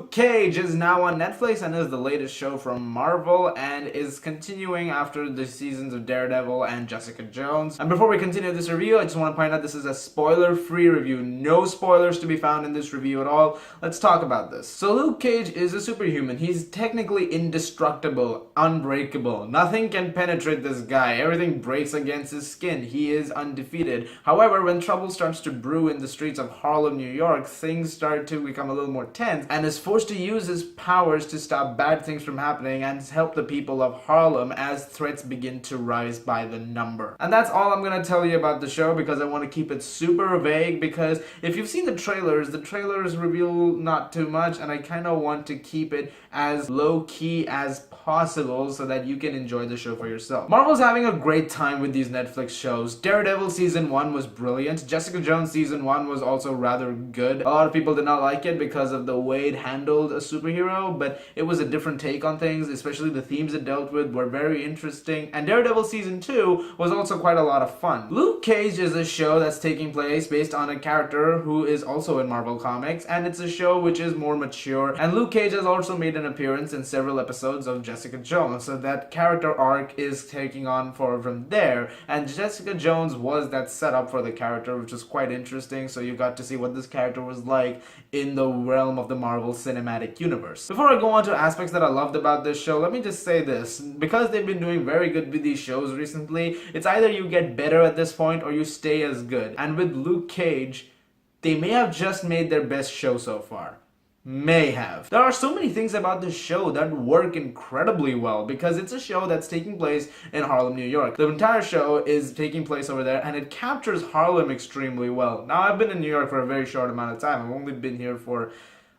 Luke Cage is now on Netflix and is the latest show from Marvel and is continuing after the seasons of Daredevil and Jessica Jones. And before we continue this review, I just want to point out this is a spoiler-free review. No spoilers to be found in this review at all. Let's talk about this. So Luke Cage is a superhuman. He's technically indestructible, unbreakable. Nothing can penetrate this guy. Everything breaks against his skin. He is undefeated. However, when trouble starts to brew in the streets of Harlem, New York, things start to become a little more tense and is forced to use his powers to stop bad things from happening and help the people of Harlem as threats begin to rise by the number. And that's all I'm gonna tell you about the show because I want to keep it super vague, because if you've seen the trailers reveal not too much and I kind of want to keep it as low-key as possible so that you can enjoy the show for yourself. Marvel's having a great time with these Netflix shows. Daredevil season 1 was brilliant. Jessica Jones season 1 was also rather good. A lot of people did not like it because of the way it handled a superhero, but it was a different take on things, especially the themes it dealt with were very interesting. And Daredevil season 2 was also quite a lot of fun. Luke Cage is a show that's taking place based on a character who is also in Marvel Comics, and it's a show which is more mature. And Luke Cage has also made an appearance in several episodes of Jessica Jones, so that character arc is taking on from there. And Jessica Jones was that setup for the character, which was quite interesting, so you got to see what this character was like in the realm of the Marvel Cinematic Universe. Before I go on to aspects that I loved about this show, let me just say this. Because they've been doing very good with these shows recently, it's either you get better at this point or you stay as good. And with Luke Cage, they may have just made their best show so far. May have. There are so many things about this show that work incredibly well because it's a show that's taking place in Harlem, New York. The entire show is taking place over there and it captures Harlem extremely well. Now, I've been in New York for a very short amount of time. I've only been here for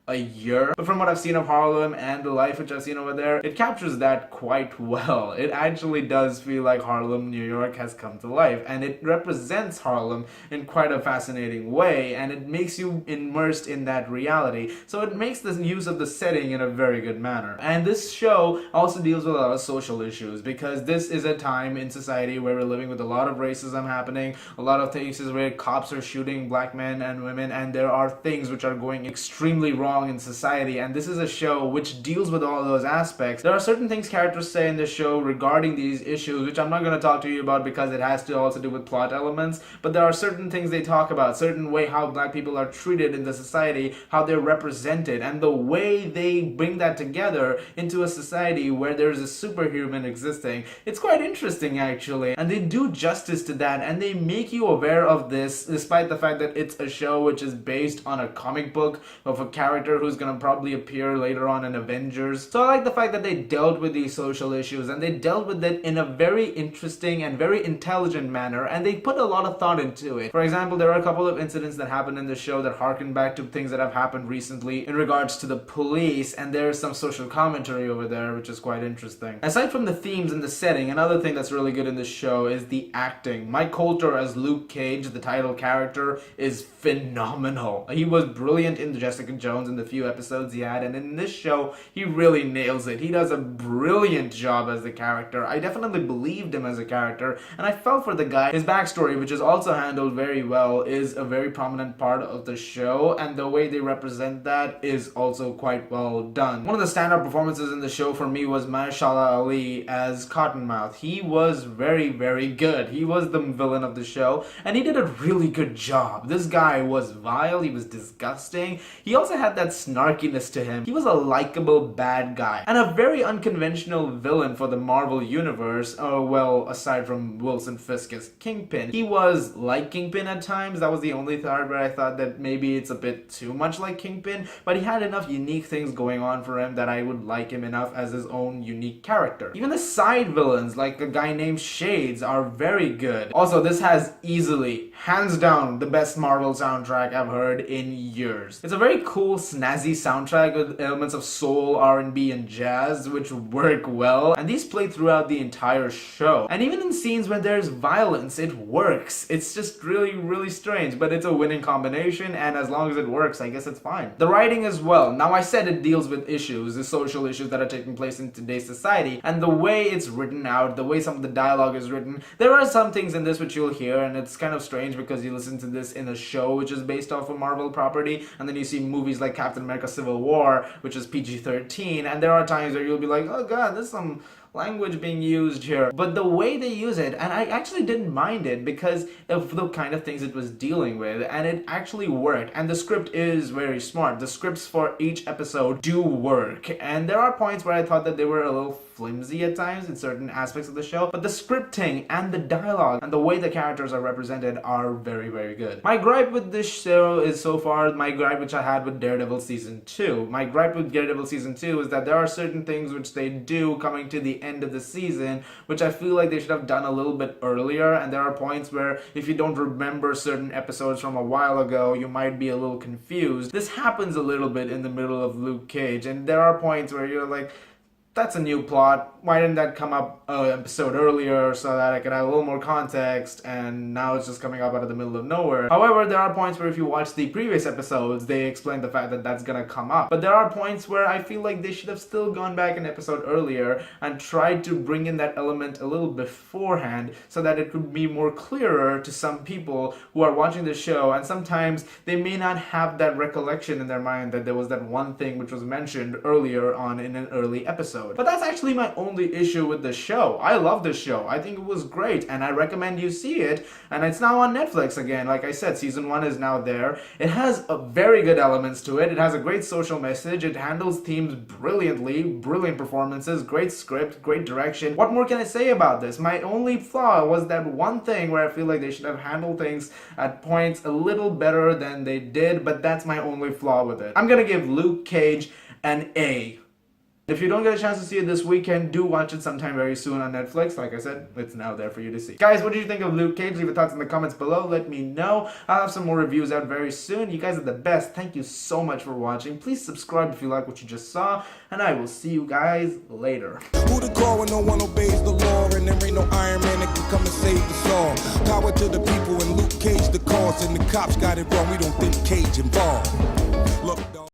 a year, but from what I've seen of Harlem and the life which I've seen over there, it captures that quite well. It actually does feel like Harlem, New York has come to life, and it represents Harlem in quite a fascinating way, and it makes you immersed in that reality. So it makes the use of the setting in a very good manner. And this show also deals with a lot of social issues because this is a time in society where we're living with a lot of racism happening, a lot of cases where cops are shooting black men and women, and there are things which are going extremely wrong in society, and this is a show which deals with all those aspects. There are certain things characters say in this show regarding these issues which I'm not going to talk to you about because it has to also do with plot elements, but there are certain things they talk about, certain way how black people are treated in the society, how they're represented, and the way they bring that together into a society where there's a superhuman existing. It's quite interesting actually, and they do justice to that, and they make you aware of this despite the fact that it's a show which is based on a comic book of a character who's gonna probably appear later on in Avengers. So I like the fact that they dealt with these social issues and they dealt with it in a very interesting and very intelligent manner, and they put a lot of thought into it. For example, there are a couple of incidents that happened in the show that harken back to things that have happened recently in regards to the police, and there's some social commentary over there which is quite interesting. Aside from the themes and the setting, another thing that's really good in this show is the acting. Mike Coulter as Luke Cage, the title character, is phenomenal. He was brilliant in the Jessica Jones in the few episodes he had, and in this show he really nails it. He does a brilliant job as the character. I definitely believed him as a character and I felt for the guy. His backstory, which is also handled very well, is a very prominent part of the show, and the way they represent that is also quite well done. One of the standout performances in the show for me was Mahershala Ali as Cottonmouth. He was very good. He was the villain of the show and he did a really good job. This guy was vile, he was disgusting. He also had that snarkiness to him. He was a likable bad guy and a very unconventional villain for the Marvel universe. Oh well, aside from Wilson Fisk as Kingpin. He was like Kingpin at times. That was the only part where I thought that maybe it's a bit too much like Kingpin, but he had enough unique things going on for him that I would like him enough as his own unique character. Even the side villains, like a guy named Shades, are very good. Also, this has easily, hands down, the best Marvel soundtrack I've heard in years. It's a very cool, snazzy soundtrack with elements of soul, R&B, and jazz, which work well, and these play throughout the entire show. And even in scenes when there's violence, it works. It's just really strange, but it's a winning combination, and as long as it works, I guess it's fine. The writing as well. Now, I said it deals with issues, the social issues that are taking place in today's society, and the way it's written out, the way some of the dialogue is written, there are some things in this which you'll hear, and it's kind of strange because you listen to this in a show which is based off a Marvel property, and then you see movies like Captain America Civil War, which is PG-13, and there are times where you'll be like, oh god, there's some language being used here. But the way they use it, and I actually didn't mind it because of the kind of things it was dealing with, and it actually worked. And the script is very smart. The scripts for each episode do work, and there are points where I thought that they were a little flimsy at times in certain aspects of the show, but the scripting and the dialogue and the way the characters are represented are very, very good. My gripe with this show is so far my gripe which I had with Daredevil Season 2. My gripe with Daredevil Season 2 is that there are certain things which they do coming to the end of the season which I feel like they should have done a little bit earlier, and there are points where if you don't remember certain episodes from a while ago, you might be a little confused. This happens a little bit in the middle of Luke Cage, and there are points where you're like, that's a new plot. Why didn't that come up an episode earlier so that I could have a little more context, and now it's just coming up out of the middle of nowhere. However, there are points where if you watch the previous episodes, they explain the fact that that's gonna come up. But there are points where I feel like they should have still gone back an episode earlier and tried to bring in that element a little beforehand so that it could be more clearer to some people who are watching the show, and sometimes they may not have that recollection in their mind that there was that one thing which was mentioned earlier on in an early episode. But that's actually my only issue with the show. I love this show. I think it was great, and I recommend you see it. And it's now on Netflix again. Like I said, season 1 is now there. It has very good elements to it. It has a great social message. It handles themes brilliantly. Brilliant performances, great script, great direction. What more can I say about this? My only flaw was that one thing where I feel like they should have handled things at points a little better than they did, but that's my only flaw with it. I'm gonna give Luke Cage an A. If you don't get a chance to see it this weekend, do watch it sometime very soon on Netflix. Like I said, it's now there for you to see. Guys, what did you think of Luke Cage? Leave your thoughts in the comments below. Let me know. I'll have some more reviews out very soon. You guys are the best. Thank you so much for watching. Please subscribe if you like what you just saw, and I will see you guys later. Who to call when no one obeys the law, and there ain't no Iron Man that can come and save the song. Power to the people and Luke Cage the cause, and the cops got it wrong. We don't think Cage involved. Look, dog.